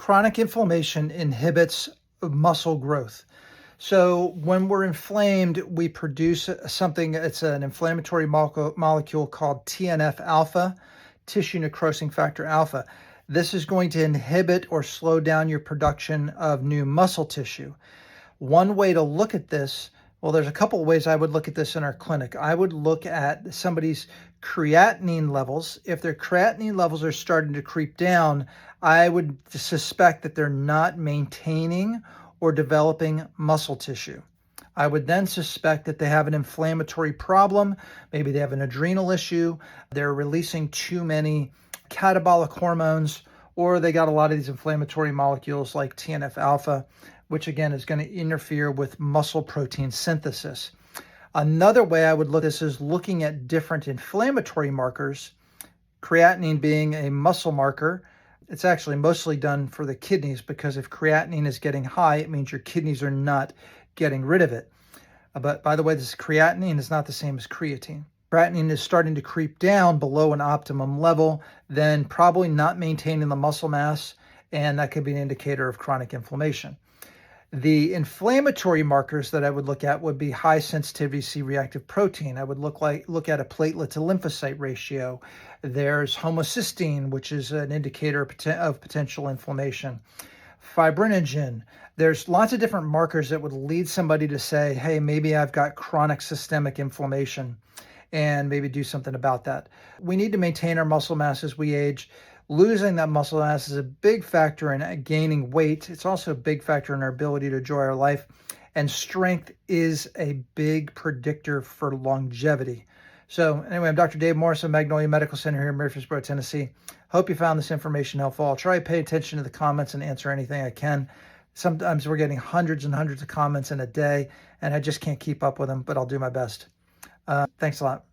Chronic inflammation inhibits muscle growth. So when we're inflamed, we produce something, it's an inflammatory molecule called TNF-alpha, tissue necrosing factor alpha. This is going to inhibit or slow down your production of new muscle tissue. One way to look at this, well, there's a couple of ways I would look at this in our clinic. I would look at somebody's creatinine levels. If their creatinine levels are starting to creep down, I would suspect that they're not maintaining or developing muscle tissue. I would then suspect that they have an inflammatory problem. Maybe they have an adrenal issue. They're releasing too many catabolic hormones, or they got a lot of these inflammatory molecules like TNF-alpha, which again is going to interfere with muscle protein synthesis. Another way I would look at this is looking at different inflammatory markers, creatinine being a muscle marker. It's actually mostly done for the kidneys, because if creatinine is getting high, it means your kidneys are not getting rid of it. But by the way, this creatinine is not the same as creatine. Creatinine is starting to creep down below an optimum level, then probably not maintaining the muscle mass, and that could be an indicator of chronic inflammation. The inflammatory markers that I would look at would be high sensitivity C-reactive protein. I would look at a platelet to lymphocyte ratio. There's homocysteine, which is an indicator of potential inflammation. Fibrinogen. There's lots of different markers that would lead somebody to say, hey, maybe I've got chronic systemic inflammation, and maybe do something about that. We need to maintain our muscle mass as we age. Losing that muscle mass is a big factor in gaining weight. It's also a big factor in our ability to enjoy our life. And strength is a big predictor for longevity. So anyway, I'm Dr. Dave Morris of Magnolia Medical Center here in Murfreesboro, Tennessee. Hope you found this information helpful. I'll try to pay attention to the comments and answer anything I can. Sometimes we're getting hundreds and hundreds of comments in a day, and I just can't keep up with them, but I'll do my best. Thanks a lot.